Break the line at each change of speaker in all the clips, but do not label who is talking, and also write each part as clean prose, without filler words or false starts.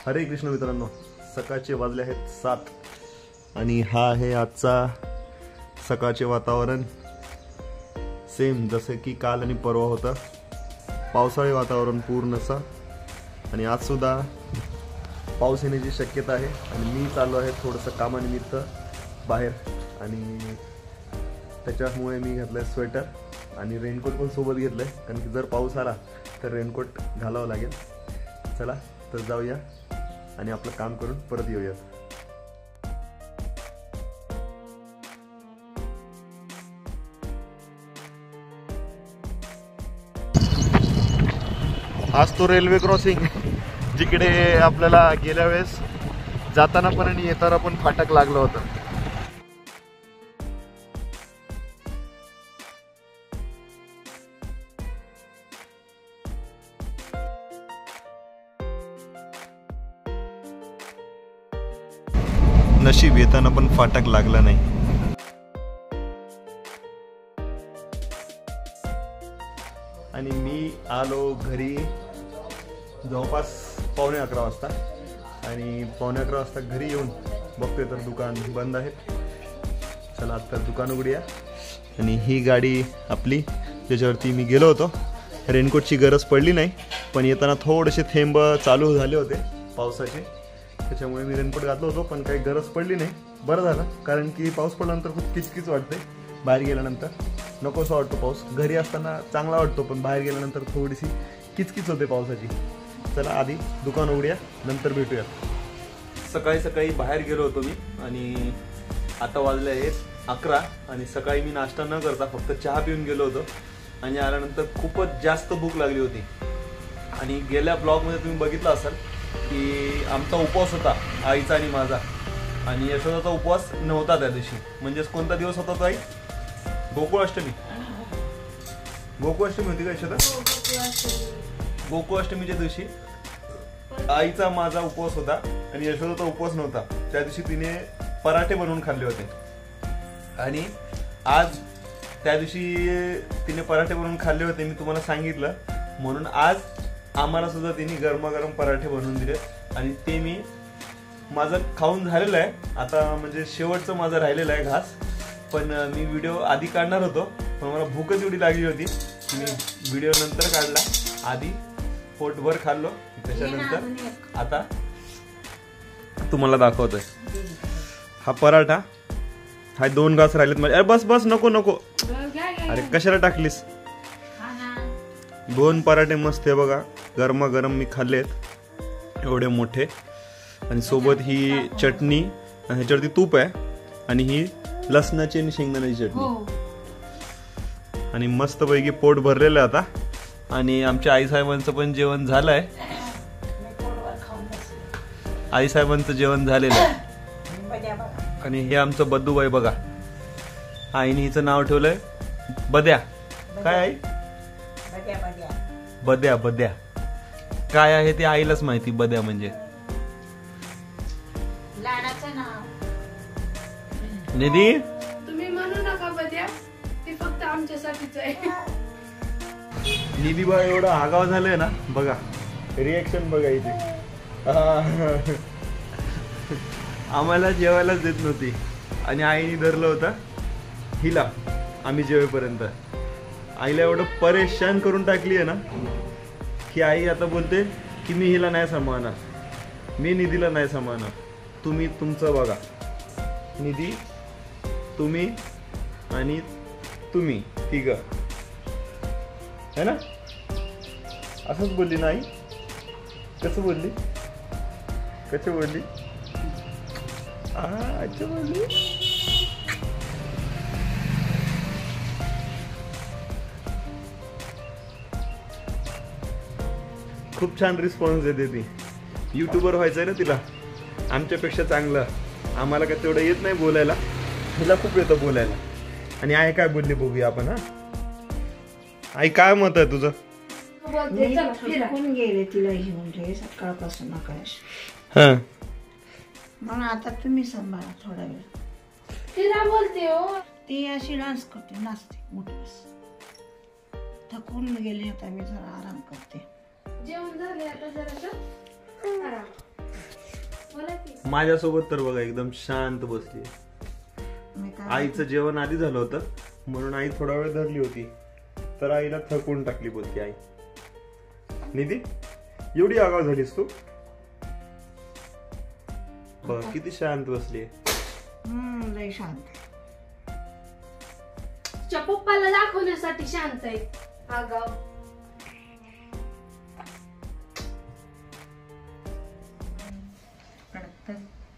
हरे कृष्ण मित्रांनो, सकाळचे वाजले आहेत 7 आणि हा आहे आजचा सकाळचे वातावरण. सेम जसे की काल आणि परवा होतं, पावसाळी वातावरण पूर्णसं. आणि आज सुद्धा पाऊस येण्याची शक्यता आहे. आणि मी चाललो आहे थोडंसं कामानिमित्त बाहेर, आणि त्याच्यामुळे मी घेतलं आहे स्वेटर आणि रेनकोट पण सोबत घेतलं आहे, कारण की जर पाऊस आला तर रेनकोट घालावं लागेल. चला तर जाऊया आणि आपलं काम करून परत येऊया. आज तो रेल्वे क्रॉसिंग जिकडे आपल्याला गेल्या वेळेस जाताना पण आणि येताना पण फाटक लागलं होतं. नशीब येताना पण फाटक लागला नाही. आणि मी आलो घरी जवळपास 11:15 वाजता. आणि 11:15 वाजता घरी येऊन बघतोय तर दुकान बंद आहे. चला आता दुकान उघडूया. आणि ही गाडी आपली, ज्याच्यावरती मी गेलो होतो. रेनकोटची गरज पडली नाही, पण येताना थोडेसे थेंब चालू झाले होते पावसाचे, त्याच्यामुळे मी रेनकोट घातलं होतो, पण काही गरज पडली नाही. बरं झालं, कारण की पाऊस पडल्यानंतर खूप किचकिच वाटते. बाहेर गेल्यानंतर नकोसा वाटतो पाऊस. घरी असताना चांगला वाटतो, पण बाहेर गेल्यानंतर थोडीशी किचकिच होते पावसाची. चला आधी दुकान उघडूया, नंतर भेटूया. सकाळी सकाळी बाहेर गेलो होतो मी, आणि आता वाजले आहेत 11. आणि सकाळी मी नाश्ता न करता फक्त चहा पिऊन गेलो होतो. आणि आल्यानंतर खूपच जास्त भूक लागली होती. आणि गेल्या ब्लॉगमध्ये तुम्ही बघितलं असाल की आमचा उपवास होता, आईचा आणि माझा. आणि यशोदाचा उपवास नव्हता त्या दिवशी. म्हणजेच कोणता दिवस होता तो आई? गोकुळाष्टमी. गोकुळाष्टमी होती का यशोदा? गोकुळाष्टमीच्या दिवशी आईचा माझा उपवास होता आणि यशोदाचा उपवास नव्हता. त्या दिवशी तिने पराठे बनवून खाल्ले होते. आणि आज त्या दिवशी तिने पराठे बनवून खाल्ले होते, मी तुम्हाला सांगितलं. म्हणून आज आम्हाला सुद्धा तिने गरमागरम पराठे बनवून दिले. आणि ते मी माझं खाऊन झालेलं आहे आता, म्हणजे शेवटचं माझं राहिलेलं आहे घास. पण मी व्हिडिओ आधी काढणार होतो, पण मला भूकच एवढी लागली होती, मी व्हिडिओ नंतर काढला. आधी पोटभर खाल्लो, त्याच्यानंतर आता तुम्हाला दाखवतोय. हा पराठा, हा 2 घास राहिलेत माझे. अरे बस बस, नको नको, अरे कशाला टाकलीस? 2 पराठे मस्त आहे बघा, गरमागरम मी खाल्लेत, एवढे मोठे. आणि सोबत ही चटणी, ह्याच्यावरती तूप आहे, आणि ही लसणाची आणि शेंगदाण्याची चटणी. आणि मस्त पैकी पोट भरलेलं आहे आता. आणि आमच्या आईसाहेबांचं पण जेवण झालंय. आईसाहेबांचं जेवण झालेलं आहे. आणि हे आमचं बद्दूबाई बघा, आईने हिचं नाव ठेवलंय बद्या. काय आई? बद्या. बद्या काय आहे ते आईलाच माहिती. बद्या म्हणजे निधी.
तुम्ही म्हणू नका बद्या, ते फक्त आमच्यासाठीच आहे.
निधी बा एवढं आगाव झालंय ना, बघा रिएक्शन बघा इथे. आम्हाला जेवायलाच देत नव्हती, आणि आईने धरलं होतं हिला आम्ही जेवेपर्यंत. आईला एवढं परेशान करून टाकली आहे ना, की आई आता बोलते की मी हिला नाही सांभाळणार, मी निधीला नाही सांभाळणार, तुम्ही तुमचं बघा. निधी, तुम्ही आणि तुम्ही तिघं, है ना? असंच बोलली ना आई? कसं बोलली? कशी बोलली? अच्छा बोलली. खूप छान रिस्पॉन्स देते ती. युट्यूबर व्हायचंय ना तिला, आमच्यापेक्षा चांगलं. आम्हाला काय तेवढं येत नाही बोलायला, तिला खूप येतं बोलायला. आणि आई काय बोलली बघूया आपण. आई काय मत आहे तुझं?
गेले तिला घेऊन सकाळपासून आकाश. मग आता तुम्ही सांभाळा थोडा वेळ.
तिला बोलते हो,
ती अशी डान्स करते, नाचते मोठस. थकून गेले, आता मी जरा आराम करते.
जेवण झाले आता जरा.
माझ्यासोबत तर बघा एकदम शांत बसली.
मी काय
आईचं जेवण आधी झालं होतं म्हणून आई थोडा वेळ धरली होती, तर आईला थकवून टाकली बोलती आई. निधी, एवढी आगाव झालीस तू? बघ किती शांत बसली.
लय शांत.
तिच्या पप्पाला दाखवण्यासाठी शांत आहे आगाव.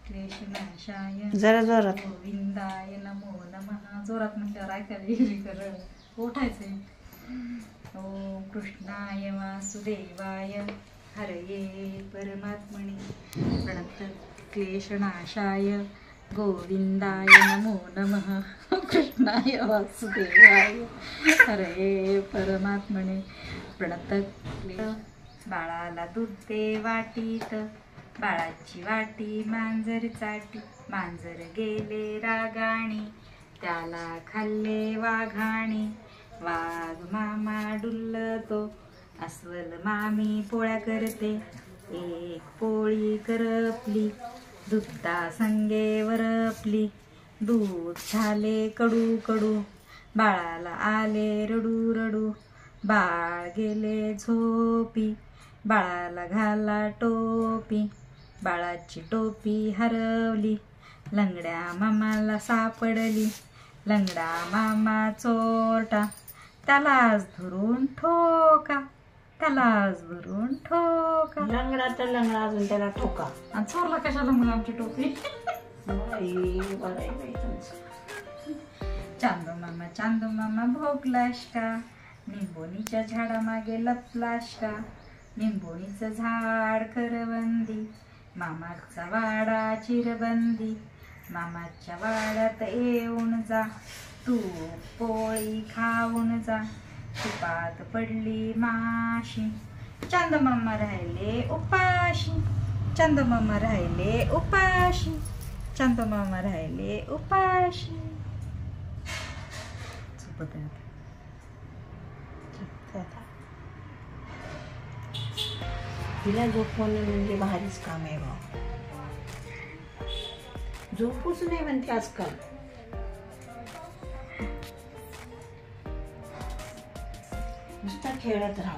क्लेशनाशाय
जरा जोरात.
गोविंदाय नमो नमः. जोरात म्हटल्यावर ऐकायला उठायचंय. ओम कृष्णाय वासुदेवाय हरये परमात्मने प्रणत क्लेशनाशाय गोविंदाय नमो नमः. कृष्णाय वासुदेवाय हरये परमात्मने प्रणत बाळाला दूध दे वाटीत, बाळाची वाटी मांजर चाटी. मांजर गेले रागाणी, त्याला खाल्ले वाघाणी. वाघ मामा डुलतो, अस्वल मामी पोळ्या करते. एक पोळी करपली, दुधा संगे वरपली. दूध झाले कडू कडू, बाळाला आले रडू रडू. बाळ गेले झोपी, बाळाला घाला टोपी. बाळाची टोपी हरवली, लंगड्या मामाला सापडली. लंगडा मामा चोरटा, त्यालाच धरून ठोका. त्यालाच धरून ठोका.
लंगडा तर लंगडा, अजून त्याला ठोका.
आणि चोरला कशाला मग आमची टोपी? चांदू मामा भोगलास का, निंबोणीच्या झाडामागे लपलास का. निंबोणीचं झाड करवंदी, मामाचा वाडा चिरबंदी. मामाच्या वाड्यात येऊन जा, तू पोळी खाऊन जा. तुपात पडली माशी, चांदमामा राहिले उपाशी. चांदमामा राहिले उपाशी. चांदमामा राहिले उपाशी. झोपत आहे आता.
तिला झोपवणं म्हणजे भारीच काम आहे बा. झोपूच नाही म्हणते आजकाल. नुसता खेळत राहा.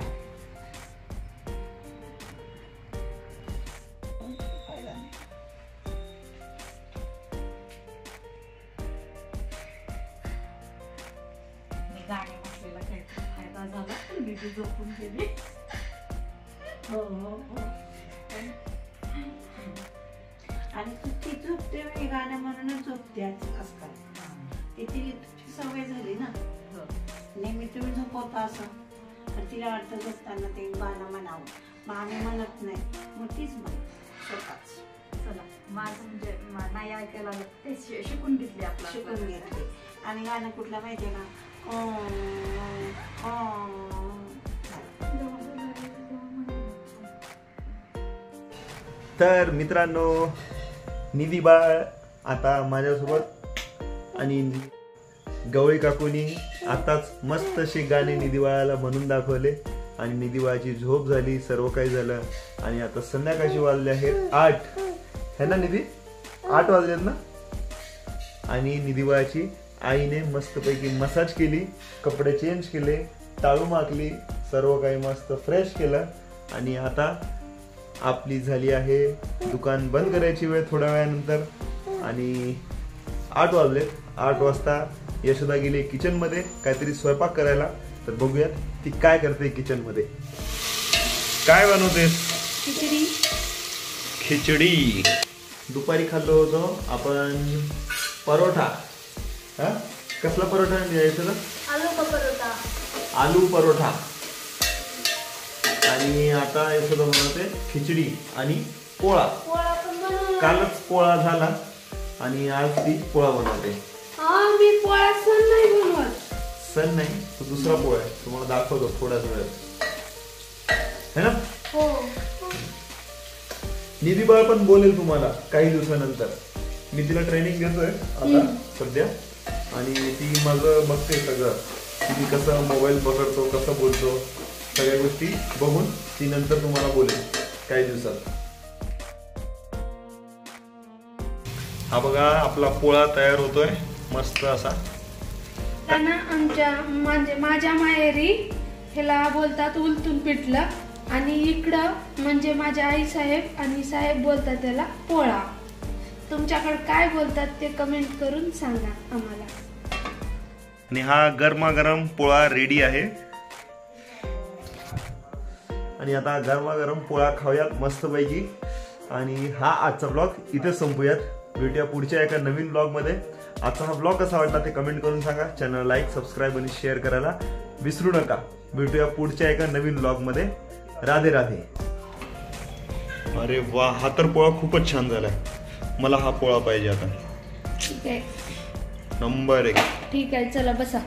मी गाणे म्हटलेला काहीतरी फायदा झाला, दीदी झोपून गेली.
हो हो हो. आणि तू ती झोपते मी गाणं म्हणूनच झोपते आजकाल. ती तिची सवय झाली ना. नेहमी तुम्ही झोपवता असं, तर तिला वाटतं झोपताना ते गाणं म्हणावं. मग आम्ही म्हणत नाही, मग तीच म्हण स्वतःच.
चला, माझं म्हणजे नाही ऐकायला आलं ते शिकून घेतले आपलं.
शिकून घेतले. आणि गाणं कुठलं माहितीये ना,
तर मित्रांनो, निधी बाळ आता माझ्यासोबत, आणि गवळी काकूनी आताच मस्त असे गाणे निधी बाळाला म्हणून दाखवले. आणि निधी बाळाची झोप झाली, सर्व काही झालं. आणि आता संध्याकाळची वाजले आहेत 8 है ना निधी? 8 वाजलेत ना. आणि निधी बाळाची आईने मस्तपैकी मसाज केली, कपडे चेंज केले, टाळू माकली, सर्व काही मस्त फ्रेश केलं. आणि आता आपली झाली आहे दुकान बंद करायची वेळ थोड्या वेळानंतर. आणि 8 वाजलेत. 8 वाजता यशोदा गेली किचन मध्ये काहीतरी स्वयंपाक करायला. तर बघूयात ती काय करते किचन मध्ये. काय बनवतेस?
खिचडी.
खिचडी. दुपारी खाल्लो होतो आपण परोठा. हा, कसला परोठा यशोदा?
आलू का परोठा.
आलू परोठा. आणि आता यशोदा बनवते खिचडी आणि पोळा.
पोळा पण बनवला.
कालच पोळा झाला आणि आज ती पोळा बनवते.
हा, मी पोळा सण नाही बनवत.
सण नाही, तो दुसरा पोळा आहे, तुम्हाला दाखवतो थोड्याच वेळात, है ना?
हो.
निधी बाळ पण बोलेल तुम्हाला काही दिवसानंतर. मी तिला ट्रेनिंग देतोय आता सध्या. आणि ती माझं बघते सगळं, की मी कसं मोबाईल पकडतो, कसं बोलतो, सगळ्या गोष्टी बघून ती नंतर तुम्हाला बोलेल काही दिवसात. हा बघा आपला पोळा तयार होतोय मस्त असा.
त्यांना आमच्या म्हणजे माझ्या माहेरी ह्याला बोलतात उलटून पिठलं आणि इकडं म्हणजे माझ्या आई साहेब आणि साहेब बोलतात त्याला पोळा. तुमच्याकडे काय बोलतात ते कमेंट करून सांगा आम्हाला.
आणि हा गरमागरम पोळा रेडी आहे आणि आता गरमागरम पोळा खाऊयात मस्तपैकी. आणि हा आजचा ब्लॉग इथे संपूयात. भेटूया पुढच्या एका नवीन ब्लॉग मध्ये. आजचा हा ब्लॉग कसा वाटला ते कमेंट करून सांगा. चॅनल लाईक सबस्क्राईब आणि शेअर करायला विसरू नका. भेटूया पुढच्या एका नवीन ब्लॉग मध्ये. राधे राधे. अरे वा, हा तर पोळा खूपच छान झालाय. मला हा पोळा पाहिजे आता.
ठीक आहे
नंबर 1.
ठीक आहे चला बसा.